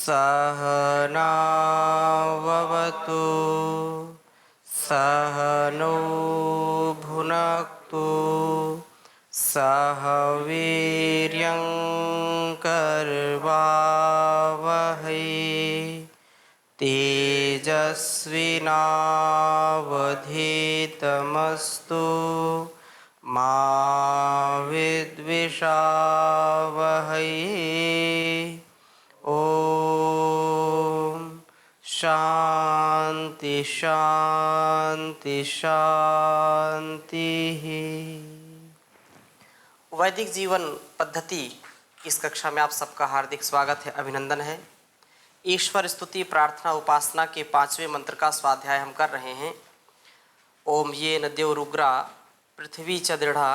सहनाववतु सहनो भुनक्तु सह वीर्यं करवावहै तेजस्विनावधीतमस्तु मा विद्विषावहै। ओम शांति शांति शांति। वैदिक जीवन पद्धति इस कक्षा में आप सबका हार्दिक स्वागत है, अभिनंदन है। ईश्वर स्तुति प्रार्थना उपासना के 5वें मंत्र का स्वाध्याय हम कर रहे हैं। ओम ये न देवरुग्रा पृथ्वी च दृढ़ा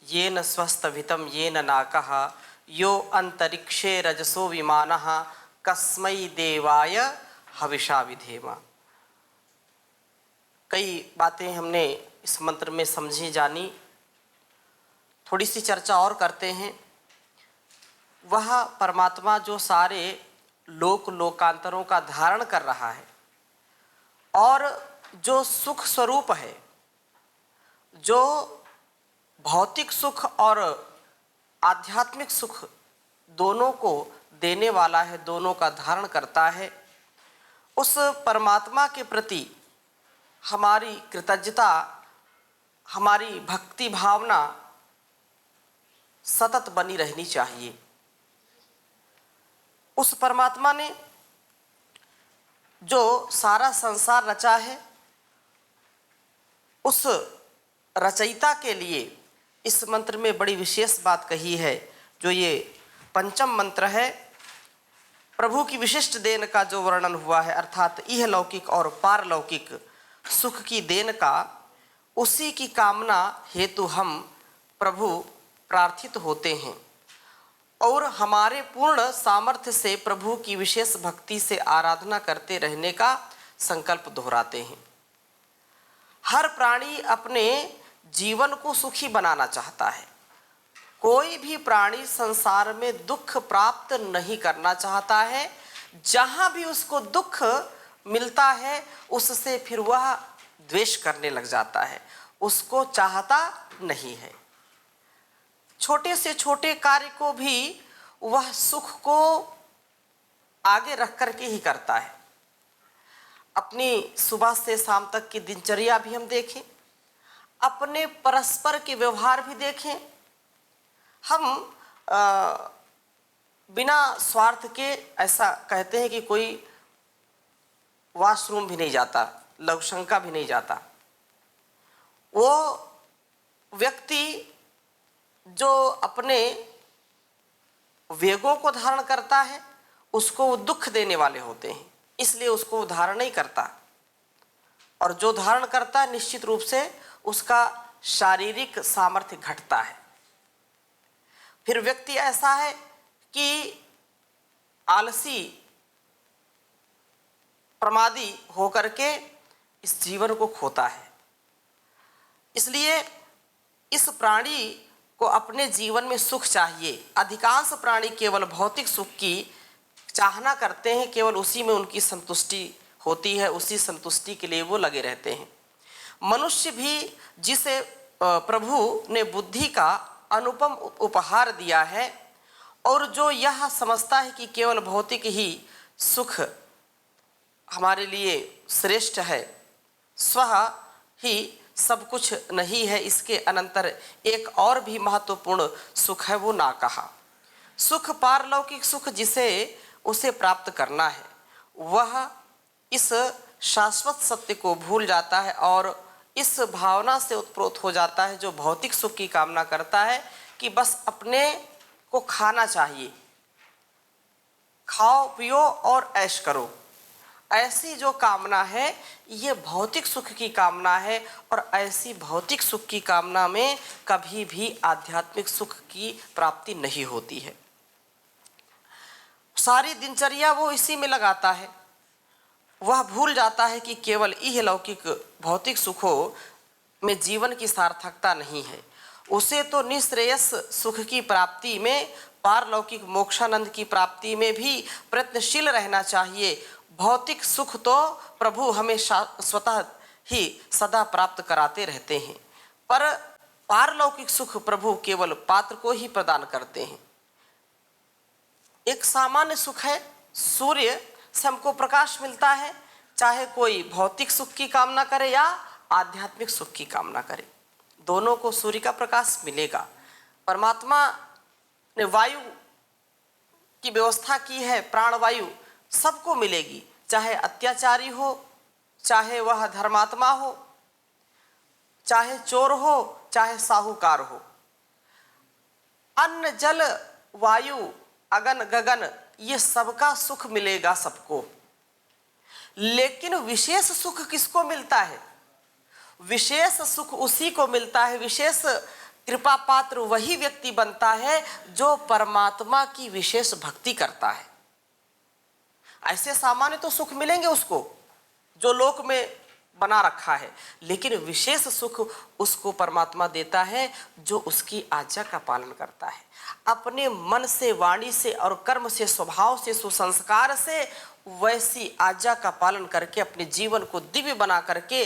ये न स्वस्थभितम ये न नाकः यो अंतरिक्षे रजसो विमानः कस्मै देवाय हविषा विधेम। कई बातें हमने इस मंत्र में समझी जानी, थोड़ी सी चर्चा और करते हैं। वह परमात्मा जो सारे लोकांतरों का धारण कर रहा है और जो सुख स्वरूप है, जो भौतिक सुख और आध्यात्मिक सुख दोनों को देने वाला है, दोनों का धारण करता है, उस परमात्मा के प्रति हमारी कृतज्ञता, हमारी भक्ति भावना सतत बनी रहनी चाहिए। उस परमात्मा ने जो सारा संसार रचा है, उस रचयिता के लिए इस मंत्र में बड़ी विशेष बात कही है। जो ये पंचम मंत्र है, प्रभु की विशिष्ट देन का जो वर्णन हुआ है, अर्थात इह लौकिक और पारलौकिक सुख की देन का, उसी की कामना हेतु हम प्रभु प्रार्थित होते हैं और हमारे पूर्ण सामर्थ्य से प्रभु की विशेष भक्ति से आराधना करते रहने का संकल्प दोहराते हैं। हर प्राणी अपने जीवन को सुखी बनाना चाहता है। कोई भी प्राणी संसार में दुख प्राप्त नहीं करना चाहता है। जहाँ भी उसको दुख मिलता है उससे फिर वह द्वेष करने लग जाता है, उसको चाहता नहीं है। छोटे से छोटे कार्य को भी वह सुख को आगे रख करके ही करता है। अपनी सुबह से शाम तक की दिनचर्या भी हम देखें, अपने परस्पर के व्यवहार भी देखें। हम बिना स्वार्थ के ऐसा कहते हैं कि कोई वॉशरूम भी नहीं जाता, लघुशंका भी नहीं जाता। वो व्यक्ति जो अपने वेगों को धारण करता है, उसको वो दुख देने वाले होते हैं, इसलिए उसको वो धारण नहीं करता। और जो धारण करता है निश्चित रूप से उसका शारीरिक सामर्थ्य घटता है। फिर व्यक्ति ऐसा है कि आलसी प्रमादी होकर के इस जीवन को खोता है। इसलिए इस प्राणी को अपने जीवन में सुख चाहिए। अधिकांश प्राणी केवल भौतिक सुख की चाहना करते हैं, केवल उसी में उनकी संतुष्टि होती है, उसी संतुष्टि के लिए वो लगे रहते हैं। मनुष्य भी जिसे प्रभु ने बुद्धि का अनुपम उपहार दिया है और जो यह समझता है कि केवल भौतिक ही सुख हमारे लिए श्रेष्ठ है, स्वः ही सब कुछ नहीं है, इसके अनंतर एक और भी महत्वपूर्ण सुख है, वो ना कहा सुख, पारलौकिक सुख जिसे उसे प्राप्त करना है, वह इस शाश्वत सत्य को भूल जाता है और इस भावना से उत्प्रोत हो जाता है जो भौतिक सुख की कामना करता है कि बस अपने को खाना चाहिए, खाओ पियो और ऐश करो। ऐसी जो कामना है ये भौतिक सुख की कामना है और ऐसी भौतिक सुख की कामना में कभी भी आध्यात्मिक सुख की प्राप्ति नहीं होती है। सारी दिनचर्या वो इसी में लगाता है। वह भूल जाता है कि केवल इह लौकिक भौतिक सुखों में जीवन की सार्थकता नहीं है। उसे तो निश्रेयस सुख की प्राप्ति में पारलौकिक मोक्षानंद की प्राप्ति में भी प्रयत्नशील रहना चाहिए। भौतिक सुख तो प्रभु हमें स्वतः ही सदा प्राप्त कराते रहते हैं, पर पारलौकिक सुख प्रभु केवल पात्र को ही प्रदान करते हैं। एक सामान्य सुख है, सूर्य से हमको प्रकाश मिलता है, चाहे कोई भौतिक सुख की कामना करे या आध्यात्मिक सुख की कामना करे, दोनों को सूर्य का प्रकाश मिलेगा। परमात्मा ने वायु की व्यवस्था की है, प्राणवायु सबको मिलेगी, चाहे अत्याचारी हो, चाहे वह धर्मात्मा हो, चाहे चोर हो, चाहे साहूकार हो। अन्न जल वायु अगन गगन ये सबका सुख मिलेगा सबको। लेकिन विशेष सुख किसको मिलता है? विशेष सुख उसी को मिलता है, विशेष कृपा पात्र वही व्यक्ति बनता है जो परमात्मा की विशेष भक्ति करता है। ऐसे सामान्य तो सुख मिलेंगे उसको जो लोक में बना रखा है, लेकिन विशेष सुख उसको परमात्मा देता है जो उसकी आज्ञा का पालन करता है। अपने मन से, वाणी से और कर्म से, स्वभाव से, सुसंस्कार से वैसी आज्ञा का पालन करके अपने जीवन को दिव्य बना करके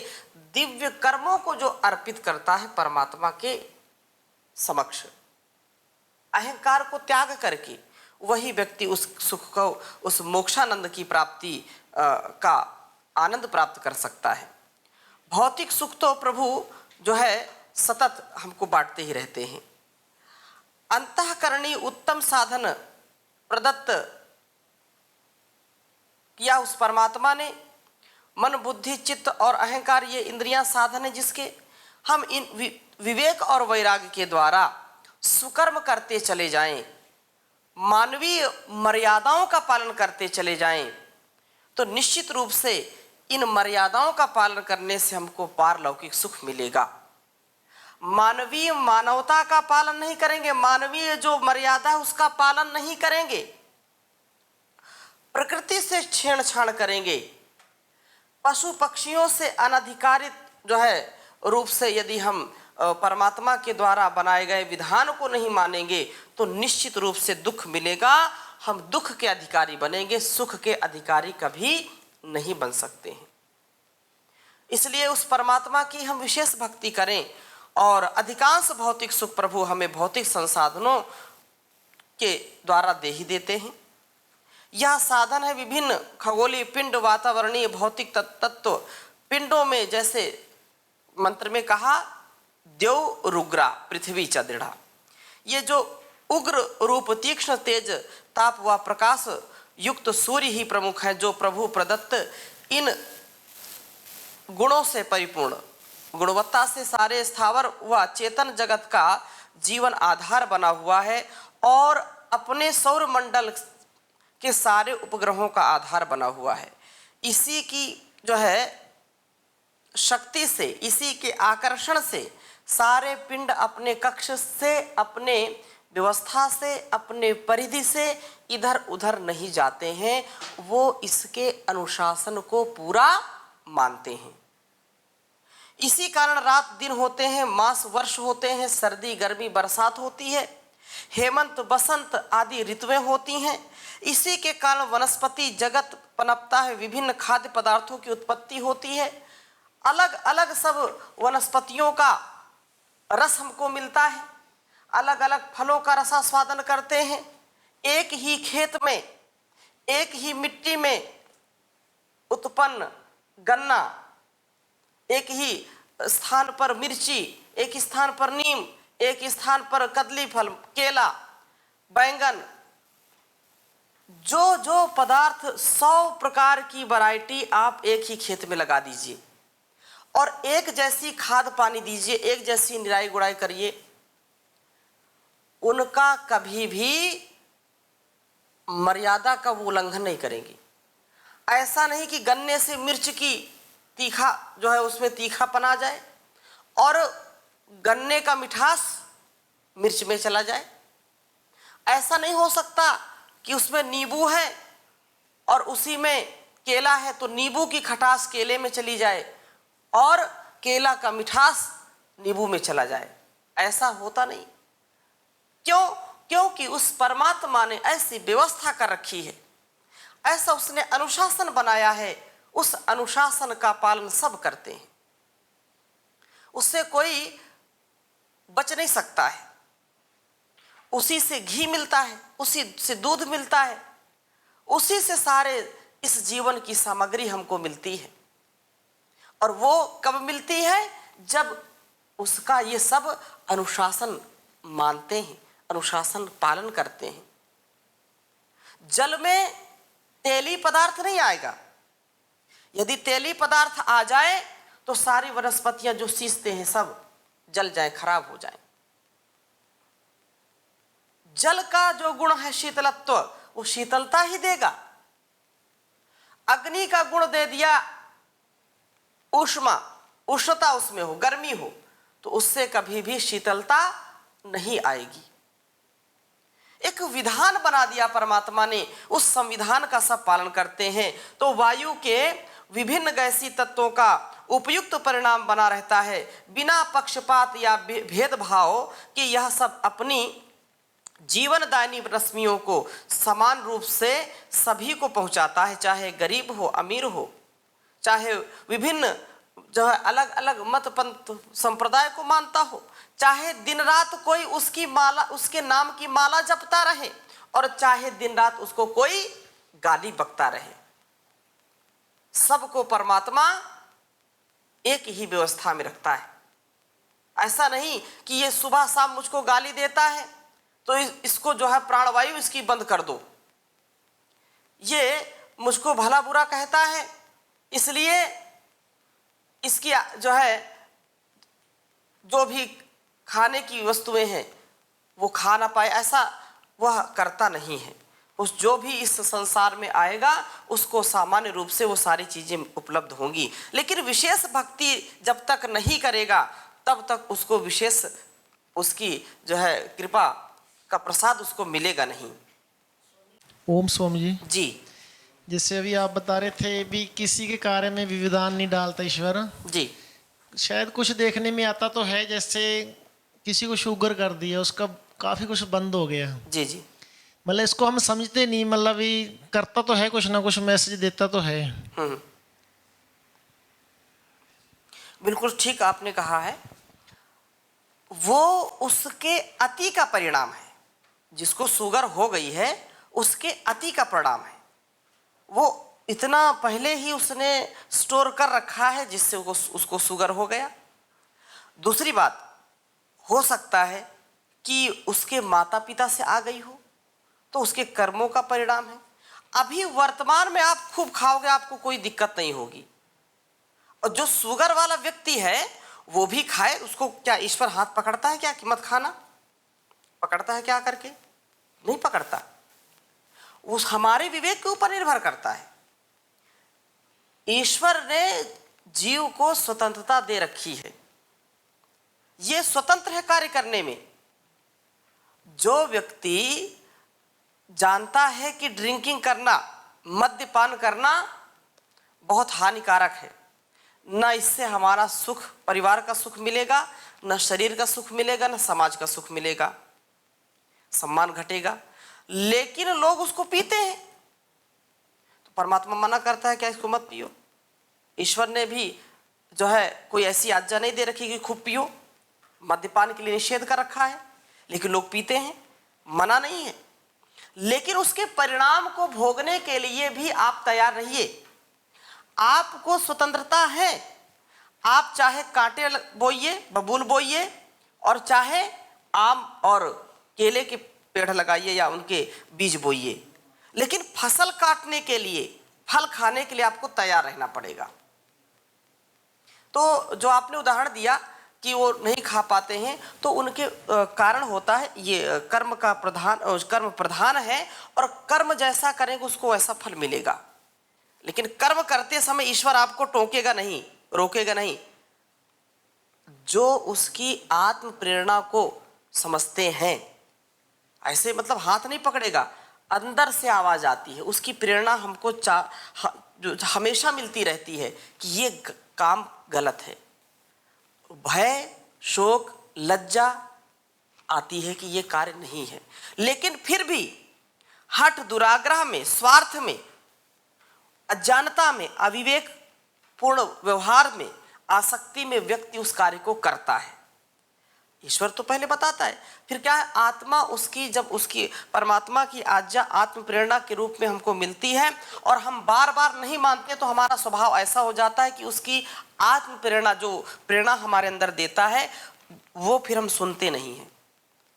दिव्य कर्मों को जो अर्पित करता है परमात्मा के समक्ष, अहंकार को त्याग करके, वही व्यक्ति उस सुख को, उस मोक्षानंद की प्राप्ति का आनंद प्राप्त कर सकता है। भौतिक सुख तो प्रभु जो है सतत हमको बांटते ही रहते हैं। अंतःकरणी उत्तम साधन प्रदत्त किया उस परमात्मा ने। मन, बुद्धि, चित्त और अहंकार ये इंद्रियां साधन है जिसके हम इन विवेक और वैराग्य के द्वारा सुकर्म करते चले जाएं, मानवीय मर्यादाओं का पालन करते चले जाएं, तो निश्चित रूप से इन मर्यादाओं का पालन करने से हमको पारलौकिक सुख मिलेगा। मानवीय मानवता का पालन नहीं करेंगे, मानवीय जो मर्यादा है उसका पालन नहीं करेंगे, प्रकृति से छेड़छाड़ करेंगे, पशु पक्षियों से अनधिकारित जो है रूप से यदि हम परमात्मा के द्वारा बनाए गए विधान को नहीं मानेंगे तो निश्चित रूप से दुख मिलेगा। हम दुख के अधिकारी बनेंगे, सुख के अधिकारी कभी नहीं बन सकते हैं। इसलिए उस परमात्मा की हम विशेष भक्ति करें और अधिकांश भौतिक सुख प्रभु हमें भौतिक संसाधनों के द्वारा दे ही देते हैं। यह साधन है विभिन्न खगोलीय पिंड, वातावरणीय भौतिक तत्व पिंडों में, जैसे मंत्र में कहा द्यौ रुग्रा पृथ्वी च दृढ़ा। ये जो उग्र रूप, तीक्ष्ण तेज, ताप व प्रकाश युक्त सूर्य ही प्रमुख है, जो प्रभु प्रदत्त इन गुणों से परिपूर्ण, गुणवत्ता से सारे स्थावर व चेतन जगत का जीवन आधार बना हुआ है और अपने सौर मंडल के सारे उपग्रहों का आधार बना हुआ है। इसी की जो है शक्ति से, इसी के आकर्षण से सारे पिंड अपने कक्ष से, अपने व्यवस्था से, अपने परिधि से इधर उधर नहीं जाते हैं, वो इसके अनुशासन को पूरा मानते हैं। इसी कारण रात दिन होते हैं, मास वर्ष होते हैं, सर्दी गर्मी बरसात होती है, हेमंत बसंत आदि ऋतुएं होती हैं। इसी के कारण वनस्पति जगत पनपता है, विभिन्न खाद्य पदार्थों की उत्पत्ति होती है, अलग अलग सब वनस्पतियों का रस हमको मिलता है, अलग अलग फलों का रसास्वादन करते हैं। एक ही खेत में, एक ही मिट्टी में उत्पन्न गन्ना, एक ही स्थान पर मिर्ची, एक स्थान पर नीम, एक स्थान पर कदली फल, केला, बैंगन, जो जो पदार्थ 100 प्रकार की वैरायटी आप एक ही खेत में लगा दीजिए और एक जैसी खाद पानी दीजिए, एक जैसी निराई गुड़ाई करिए, उनका कभी भी मर्यादा का वो उल्लंघन नहीं करेंगे। ऐसा नहीं कि गन्ने से मिर्च की तीखा जो है उसमें तीखापन आ जाए और गन्ने का मिठास मिर्च में चला जाए। ऐसा नहीं हो सकता कि उसमें नींबू है और उसी में केला है तो नींबू की खटास केले में चली जाए और केला का मिठास नींबू में चला जाए। ऐसा होता नहीं। क्यों? क्योंकि उस परमात्मा ने ऐसी व्यवस्था कर रखी है, ऐसा उसने अनुशासन बनाया है, उस अनुशासन का पालन सब करते हैं, उससे कोई बच नहीं सकता है। उसी से घी मिलता है, उसी से दूध मिलता है, उसी से सारे इस जीवन की सामग्री हमको मिलती है। और वो कब मिलती है? जब उसका ये सब अनुशासन मानते हैं, अनुशासन पालन करते हैं। जल में तेली पदार्थ नहीं आएगा। यदि तेली पदार्थ आ जाए तो सारी वनस्पतियां जो सींचते हैं सब जल जाए, खराब हो जाए। जल का जो गुण है शीतलत्व, वो शीतलता ही देगा। अग्नि का गुण दे दिया ऊष्मा, उष्णता उसमें हो, गर्मी हो, तो उससे कभी भी शीतलता नहीं आएगी। एक विधान बना दिया परमात्मा ने, उस संविधान का सब पालन करते हैं तो वायु के विभिन्न गैसीय तत्वों का उपयुक्त परिणाम बना रहता है, बिना पक्षपात या भेदभाव कि यह सब अपनी जीवनदायिनी रश्मियों को समान रूप से सभी को पहुंचाता है, चाहे गरीब हो, अमीर हो, चाहे विभिन्न जो है अलग अलग मत पंथ संप्रदाय को मानता हो, चाहे दिन रात कोई उसकी माला, उसके नाम की माला जपता रहे, और चाहे दिन रात उसको कोई गाली बकता रहे, सबको परमात्मा एक ही व्यवस्था में रखता है। ऐसा नहीं कि ये सुबह शाम मुझको गाली देता है तो इसको जो है प्राणवायु इसकी बंद कर दो, ये मुझको भला बुरा कहता है इसलिए इसकी जो है जो भी खाने की वस्तुएं हैं वो खा ना पाए, ऐसा वह करता नहीं है। उस जो भी इस संसार में आएगा उसको सामान्य रूप से वो सारी चीजें उपलब्ध होंगी, लेकिन विशेष भक्ति जब तक नहीं करेगा तब तक उसको विशेष उसकी जो है कृपा का प्रसाद उसको मिलेगा नहीं। ओम स्वामी जी। जी, जैसे अभी आप बता रहे थे भी किसी के कार्य में विविधान नहीं डालता ईश्वर। जी, शायद कुछ देखने में आता तो है, जैसे किसी को शुगर कर दिया, उसका काफी कुछ बंद हो गया। जी, जी, मतलब इसको हम समझते नहीं, मतलब ये करता तो है कुछ ना कुछ, मैसेज देता तो है। बिल्कुल ठीक आपने कहा है। वो उसके अति का परिणाम है, जिसको शुगर हो गई है उसके अति का परिणाम है। वो इतना पहले ही उसने स्टोर कर रखा है जिससे उसको शुगर हो गया। दूसरी बात, हो सकता है कि उसके माता पिता से आ गई हो, तो उसके कर्मों का परिणाम है। अभी वर्तमान में आप खूब खाओगे, आपको कोई दिक्कत नहीं होगी, और जो शुगर वाला व्यक्ति है वो भी खाए, उसको क्या ईश्वर हाथ पकड़ता है क्या कि मत खाना? पकड़ता है क्या करके? नहीं पकड़ता। उस हमारे विवेक के ऊपर निर्भर करता है। ईश्वर ने जीव को स्वतंत्रता दे रखी है, ये स्वतंत्र है कार्य करने में। जो व्यक्ति जानता है कि ड्रिंकिंग करना, मद्यपान करना बहुत हानिकारक है, न इससे हमारा सुख, परिवार का सुख मिलेगा, न शरीर का सुख मिलेगा, न समाज का सुख मिलेगा, सम्मान घटेगा, लेकिन लोग उसको पीते हैं। तो परमात्मा मना करता है क्या इसको मत पियो? ईश्वर ने भी जो है कोई ऐसी आज्ञा नहीं दे रखी कि खूब पियो, मद्यपान के लिए निषेध कर रखा है, लेकिन लोग पीते हैं, मना नहीं है। लेकिन उसके परिणाम को भोगने के लिए भी आप तैयार रहिए। आपको स्वतंत्रता है, आप चाहे कांटे बोइए, बबूल बोइए, और चाहे आम और केले के पेड़ लगाइए या उनके बीज बोइए, लेकिन फसल काटने के लिए, फल खाने के लिए आपको तैयार रहना पड़ेगा। तो जो आपने उदाहरण दिया कि वो नहीं खा पाते हैं, तो उनके कारण होता है ये कर्म का प्रधान, कर्म प्रधान है, और कर्म जैसा करेंगे उसको वैसा फल मिलेगा। लेकिन कर्म करते समय ईश्वर आपको टोकेगा नहीं, रोकेगा नहीं। जो उसकी आत्म प्रेरणा को समझते हैं, ऐसे मतलब हाथ नहीं पकड़ेगा, अंदर से आवाज आती है, उसकी प्रेरणा हमको जो हमेशा मिलती रहती है कि ये काम गलत है। भय, शोक, लज्जा आती है कि ये कार्य नहीं है। लेकिन फिर भी हठ, दुराग्रह में, स्वार्थ में, अज्ञानता में, अविवेक पूर्ण व्यवहार में, आसक्ति में व्यक्ति उस कार्य को करता है। ईश्वर तो पहले बताता है, फिर क्या है, आत्मा उसकी, जब उसकी परमात्मा की आज्ञा आत्म प्रेरणा के रूप में हमको मिलती है और हम बार बार नहीं मानते, तो हमारा स्वभाव ऐसा हो जाता है कि उसकी आत्म प्रेरणा, जो प्रेरणा हमारे अंदर देता है, वो फिर हम सुनते नहीं हैं।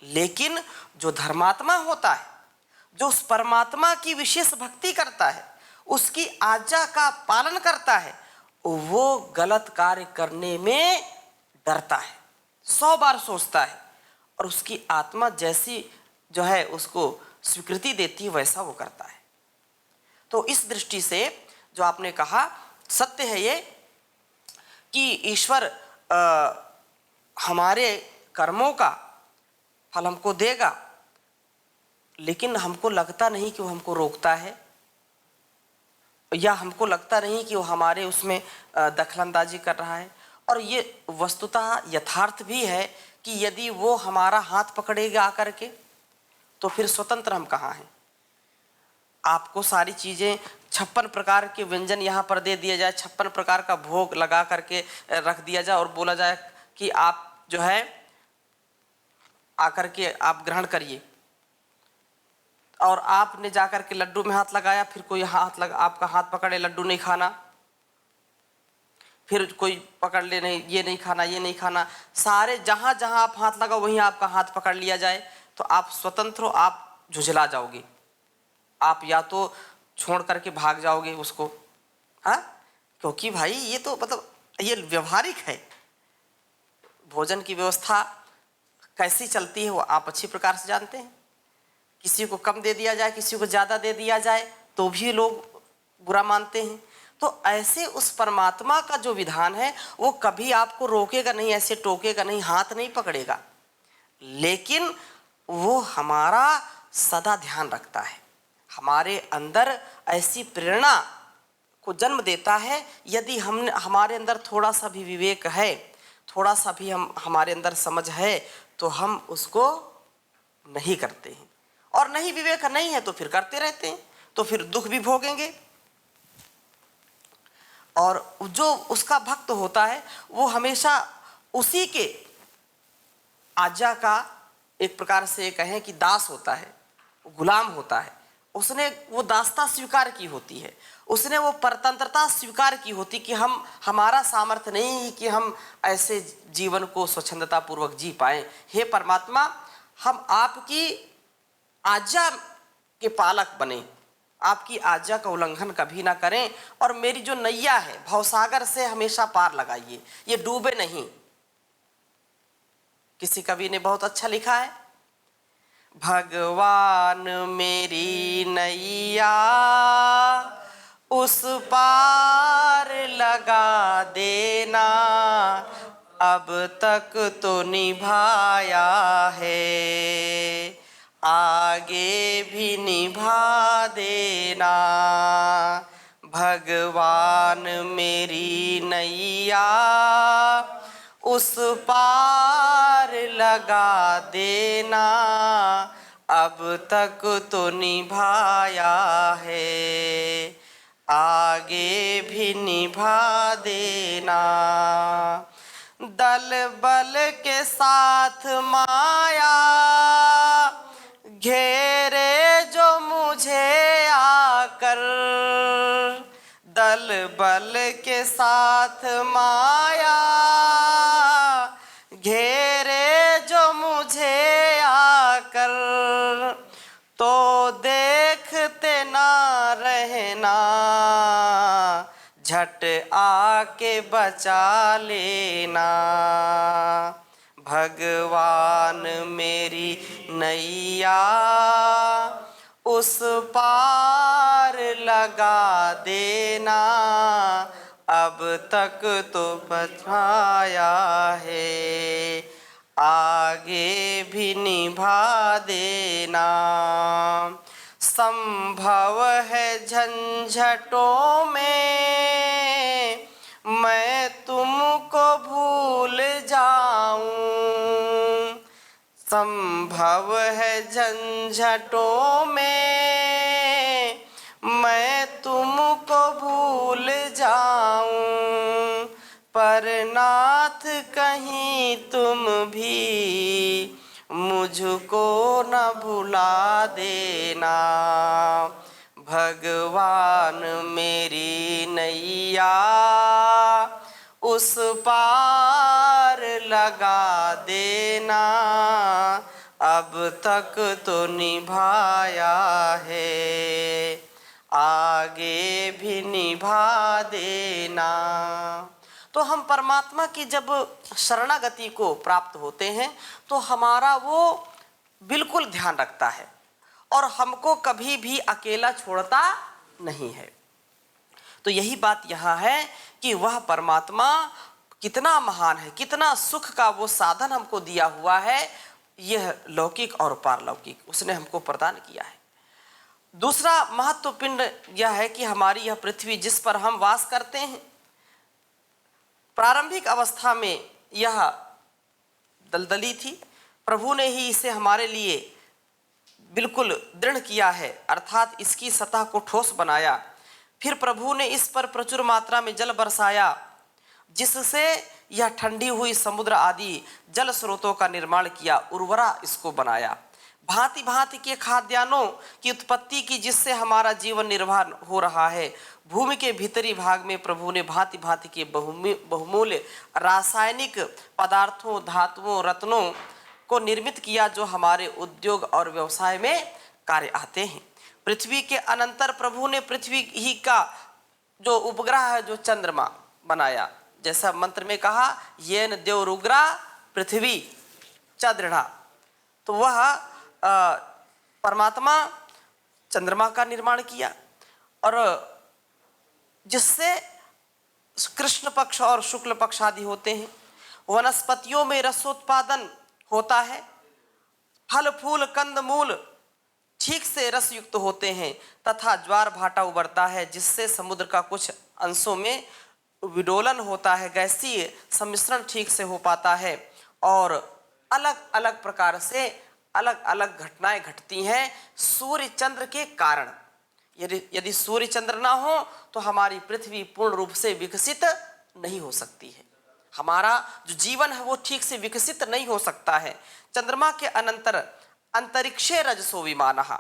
लेकिन जो धर्मात्मा होता है, जो उस परमात्मा की विशेष भक्ति करता है, उसकी आज्ञा का पालन करता है, वो गलत कार्य करने में डरता है, 100 बार सोचता है, और उसकी आत्मा जैसी जो है उसको स्वीकृति देती है वैसा वो करता है। तो इस दृष्टि से जो आपने कहा सत्य है ये कि ईश्वर हमारे कर्मों का फल हमको देगा, लेकिन हमको लगता नहीं कि वो हमको रोकता है, या हमको लगता नहीं कि वो हमारे उसमें दखलंदाजी कर रहा है। और ये वस्तुतः यथार्थ भी है कि यदि वो हमारा हाथ पकड़ेगा आकर के, तो फिर स्वतंत्र हम कहाँ हैं। आपको सारी चीज़ें 56 प्रकार के व्यंजन यहाँ पर दे दिया जाए, 56 प्रकार का भोग लगा करके रख दिया जाए और बोला जाए कि आप जो है आकर के आप ग्रहण करिए, और आपने जाकर के लड्डू में हाथ लगाया, फिर कोई आपका हाथ पकड़े लड्डू नहीं खाना, फिर कोई पकड़ ले नहीं ये नहीं खाना, ये नहीं खाना, सारे जहाँ जहाँ आप हाथ लगाओ वहीं आपका हाथ पकड़ लिया जाए, तो आप स्वतंत्र हो, आप झुझला जाओगे, आप या तो छोड़ करके भाग जाओगे उसको, हाँ, क्योंकि भाई ये तो मतलब ये व्यवहारिक है। भोजन की व्यवस्था कैसी चलती है वो आप अच्छी प्रकार से जानते हैं। किसी को कम दे दिया जाए, किसी को ज़्यादा दे दिया जाए, तो भी लोग बुरा मानते हैं। तो ऐसे उस परमात्मा का जो विधान है वो कभी आपको रोकेगा नहीं, ऐसे टोकेगा नहीं, हाथ नहीं पकड़ेगा, लेकिन वो हमारा सदा ध्यान रखता है, हमारे अंदर ऐसी प्रेरणा को जन्म देता है। यदि हमारे अंदर थोड़ा सा भी विवेक है, थोड़ा सा भी हमारे अंदर समझ है, तो हम उसको नहीं करते हैं, और नहीं विवेक नहीं है तो फिर करते रहते हैं, तो फिर दुख भी भोगेंगे। और जो उसका भक्त होता है वो हमेशा उसी के आज्ञा का एक प्रकार से कहें कि दास होता है, गुलाम होता है। उसने वो दासता स्वीकार की होती है, उसने वो परतंत्रता स्वीकार की होती कि हमारा सामर्थ्य नहीं कि हम ऐसे जीवन को स्वच्छंदता पूर्वक जी पाएं। हे परमात्मा, हम आपकी आज्ञा के पालक बने, आपकी आज्ञा का उल्लंघन कभी ना करें, और मेरी जो नैया है भवसागर से हमेशा पार लगाइए, ये डूबे नहीं। किसी कवि ने बहुत अच्छा लिखा है, भगवान मेरी नैया उस पार लगा देना, अब तक तो निभाया है, आगे भी निभा देना। भगवान मेरी नैया उस पार लगा देना, अब तक तो निभाया है, आगे भी निभा देना। दल बल के साथ माया घेरे जो मुझे आकर, दल बल के साथ माया घेरे जो मुझे आकर, तो देखते ना रहना, झट आके बचा लेना। भगवान मेरी नैया उस पार लगा देना, अब तक तो बचाया है, आगे भी निभा देना। संभव है झंझटों में मैं तुमको भूल जाऊं, संभव है झंझटों में मैं तुमको भूल जाऊं, पर नाथ कहीं तुम भी मुझको न भुला देना। भगवान मेरी नैया उस पार लगा देना, अब तक तो निभाया है, आगे भी निभा देना। तो हम परमात्मा की जब शरणागति को प्राप्त होते हैं तो हमारा वो बिल्कुल ध्यान रखता है और हमको कभी भी अकेला छोड़ता नहीं है। तो यही बात यहाँ है कि वह परमात्मा कितना महान है, कितना सुख का वो साधन हमको दिया हुआ है, यह लौकिक और पारलौकिक उसने हमको प्रदान किया है। दूसरा महत्वपूर्ण यह है कि हमारी यह पृथ्वी जिस पर हम वास करते हैं, प्रारंभिक अवस्था में यह दलदली थी, प्रभु ने ही इसे हमारे लिए बिल्कुल दृढ़ किया है, अर्थात इसकी सतह को ठोस बनाया। फिर प्रभु ने इस पर प्रचुर मात्रा में जल बरसाया, जिससे यह ठंडी हुई समुद्र आदि जल स्रोतों का निर्माण किया, उर्वरा इसको बनाया। भांति भांति के खाद्यान्नों की उत्पत्ति की, जिससे हमारा जीवन निर्वाह हो रहा है। भूमि के भीतरी भाग में प्रभु ने भांति भांति के बहुमूल्य रासायनिक पदार्थों, धातुओं, रत्नों को निर्मित किया, जो हमारे उद्योग और व्यवसाय में कार्य आते हैं। पृथ्वी के अनंतर प्रभु ने पृथ्वी ही का जो उपग्रह है, जो चंद्रमा बनाया, जैसा मंत्र में कहा, येन देवरुग्रा पृथ्वी च दृढ़ा। तो वह परमात्मा चंद्रमा का निर्माण किया और जिससे कृष्ण पक्ष और शुक्ल पक्ष आदि होते हैं। वनस्पतियों में रसोत्पादन होता है, फल फूल कंद मूल ठीक से रस युक्त होते हैं तथा ज्वार भाटा उबरता है, जिससे समुद्र का कुछ अंशों में विडोलन होता है, गैसीय सम्मिश्रण ठीक से हो पाता है और अलग अलग प्रकार से अलग अलग घटनाएं घटती हैं सूर्य चंद्र के कारण। यदि सूर्य चंद्र ना हो तो हमारी पृथ्वी पूर्ण रूप से विकसित नहीं हो सकती है, हमारा जो जीवन है वो ठीक से विकसित नहीं हो सकता है। चंद्रमा के अनंतर अंतरिक्षे रजसो विमानः,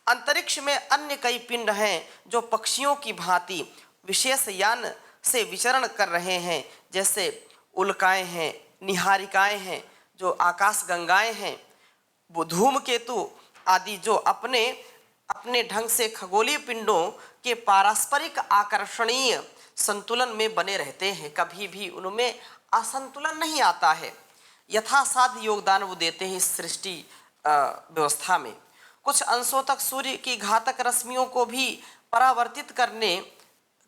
अंतरिक्ष में अन्य कई पिंड हैं जो पक्षियों की भांति विशेष यान से विचरण कर रहे हैं, जैसे उल्काएं हैं, निहारिकाएं हैं, जो आकाश गंगाएं हैं, वो धूमकेतु आदि जो अपने अपने ढंग से खगोलीय पिंडों के पारस्परिक आकर्षणीय संतुलन में बने रहते हैं, कभी भी उनमें असंतुलन नहीं आता है, यथासाध्य योगदान वो देते हैं इस सृष्टि व्यवस्था में। कुछ अंशों तक सूर्य की घातक रश्मियों को भी परावर्तित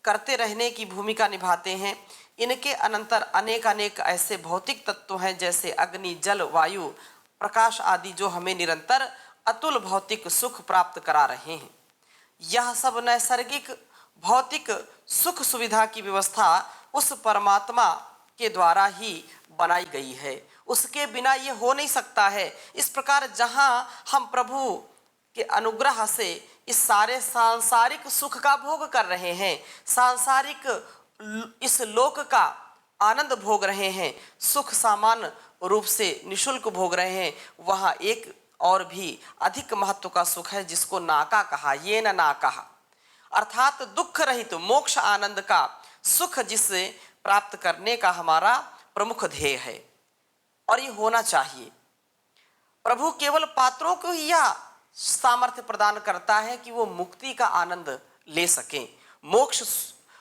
करते रहने की भूमिका निभाते हैं। इनके अनंतर अनेक अनेक ऐसे भौतिक तत्व हैं, जैसे अग्नि, जल, वायु, प्रकाश आदि, जो हमें निरंतर अतुल भौतिक सुख प्राप्त करा रहे हैं। यह सब नैसर्गिक भौतिक सुख सुविधा की व्यवस्था उस परमात्मा के द्वारा ही बनाई गई है, उसके बिना ये हो नहीं सकता है। इस प्रकार जहाँ हम प्रभु के अनुग्रह से इस सारे सांसारिक सुख का भोग कर रहे हैं, सांसारिक इस लोक का आनंद भोग रहे हैं, सुख सामान्य रूप से निशुल्क भोग रहे हैं, वहाँ एक और भी अधिक महत्व का सुख है, जिसको नाका कहा, ये न नाका, अर्थात दुख रहित मोक्ष आनंद का सुख, जिससे प्राप्त करने का हमारा प्रमुख ध्येय है और ये होना चाहिए। प्रभु केवल पात्रों को ही यह सामर्थ्य प्रदान करता है कि वो मुक्ति का आनंद ले सकें, मोक्ष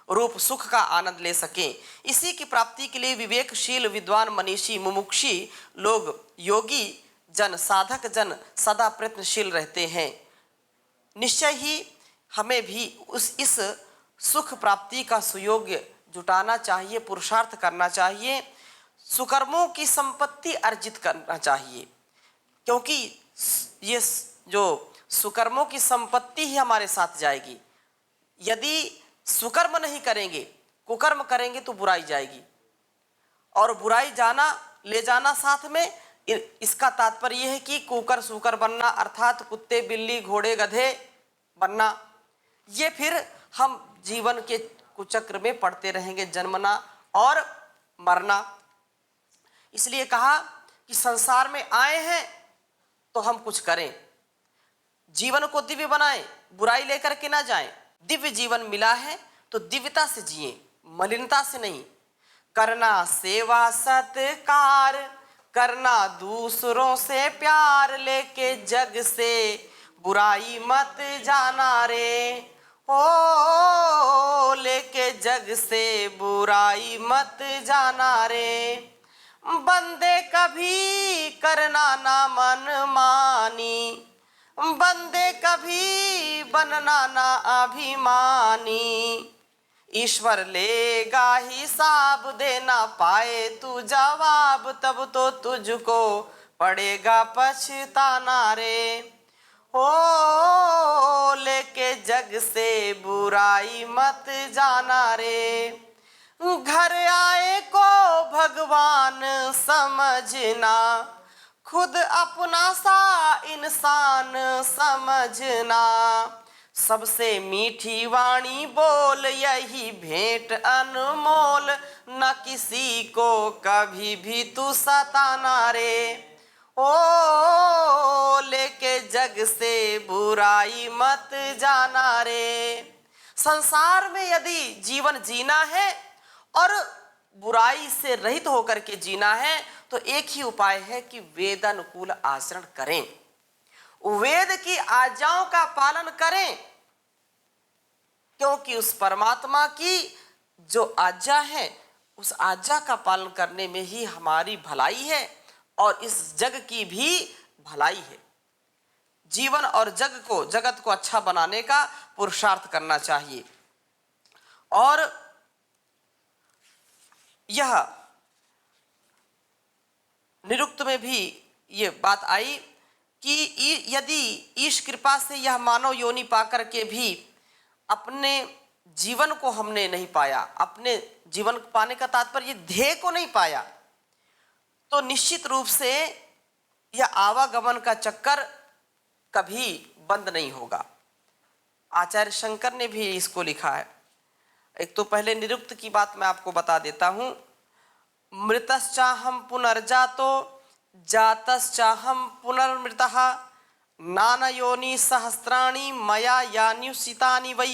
रूप सुख का आनंद ले सकें। इसी की प्राप्ति के लिए विवेकशील विद्वान मनीषी मुमुक्षी लोग, योगी जन, साधक जन सदा प्रयत्नशील रहते हैं। निश्चय ही हमें भी इस सुख प्राप्ति का सुयोग्य जुटाना चाहिए, पुरुषार्थ करना चाहिए, सुकर्मों की संपत्ति अर्जित करना चाहिए, क्योंकि ये जो सुकर्मों की संपत्ति ही हमारे साथ जाएगी। यदि सुकर्म नहीं करेंगे, कुकर्म करेंगे तो बुराई जाएगी, और बुराई जाना ले जाना साथ में इसका तात्पर्य यह है कि कुकर सूकर बनना अर्थात कुत्ते बिल्ली घोड़े गधे बनना, ये फिर हम जीवन के कुचक्र में पड़ते रहेंगे, जन्मना और मरना। इसलिए कहा कि संसार में आए हैं तो हम कुछ करें, जीवन को दिव्य बनाएं, बुराई लेकर के ना जाएं। दिव्य जीवन मिला है तो दिव्यता से जिए, मलिनता से नहीं। करना सेवा सत्कार, करना दूसरों से प्यार, लेके जग से बुराई मत जाना रे, ओ लेके जग से बुराई मत जाना रे। बंदे कभी करना ना मन मानी, बंदे कभी बनना ना अभिमानी। ईश्वर लेगा हिसाब, देना पाए तू जवाब, तब तो तुझको पड़ेगा पछताना रे, ओ लेके जग से बुराई मत जाना रे। घर आए को भगवान समझना, खुद अपना सा इंसान समझना। सबसे मीठी वाणी बोल, यही भेंट अनमोल, न किसी को कभी भी तू सताना रे, ओ लेके जग से बुराई मत जाना रे। संसार में यदि जीवन जीना है और बुराई से रहित होकर के जीना है तो एक ही उपाय है कि वेदानुकूल आचरण करें, वेद की आज्ञाओं का पालन करें, क्योंकि उस परमात्मा की जो आज्ञा है उस आज्ञा का पालन करने में ही हमारी भलाई है और इस जग की भी भलाई है। जीवन और जगत को अच्छा बनाने का पुरुषार्थ करना चाहिए। और यह निरुक्त में भी ये बात आई कि यदि ईश कृपा से यह मानव योनि पाकर के भी अपने जीवन को हमने नहीं पाया, अपने जीवन पाने का तात्पर्य ध्येय को नहीं पाया, तो निश्चित रूप से यह आवागमन का चक्कर कभी बंद नहीं होगा। आचार्य शंकर ने भी इसको लिखा है। एक तो पहले निरुक्त की बात मैं आपको बता देता हूं। मृतश्चाहम पुनर्जातो जातश्चाहम पुनर्मृतः नाना योनि सहस्राणि मया यान्युसितानि वै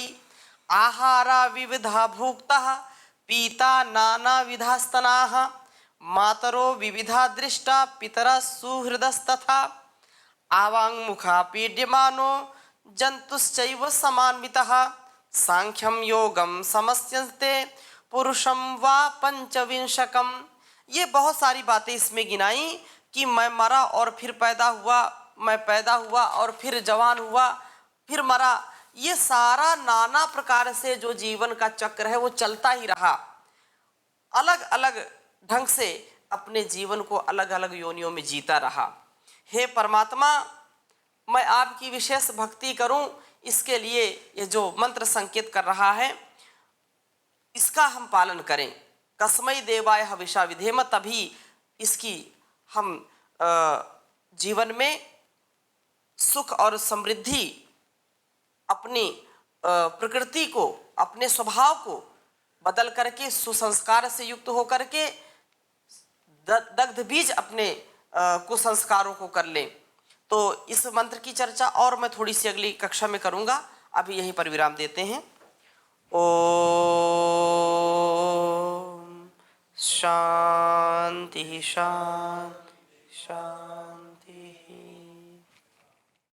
आहारा विविधा भुक्तः पीता नाना विधा स्तनाः मातरो विविधा दृष्टा पितरः सुहृदस्तथा आवांगमुखा पीड्यमानो जंतुश्चैव समान्वितः सांख्यम योगम समस्यन्ते पुरुषम वा पंचविंशकम। ये बहुत सारी बातें इसमें गिनाई कि मैं मरा और फिर पैदा हुआ, मैं पैदा हुआ और फिर जवान हुआ, फिर मरा। ये सारा नाना प्रकार से जो जीवन का चक्र है वो चलता ही रहा। अलग अलग ढंग से अपने जीवन को अलग अलग योनियों में जीता रहा। हे परमात्मा, मैं आपकी विशेष भक्ति करूं, इसके लिए ये जो मंत्र संकेत कर रहा है इसका हम पालन करें। कस्मै देवाय हविषा विधेम, तभी इसकी हम जीवन में सुख और समृद्धि, अपनी प्रकृति को, अपने स्वभाव को बदल करके सुसंस्कार से युक्त होकर के दग्ध बीज अपने कुसंस्कारों को कर लें। तो इस मंत्र की चर्चा और मैं थोड़ी सी अगली कक्षा में करूंगा। अभी यहीं पर विराम देते हैं। ओम शांति शांति शांति।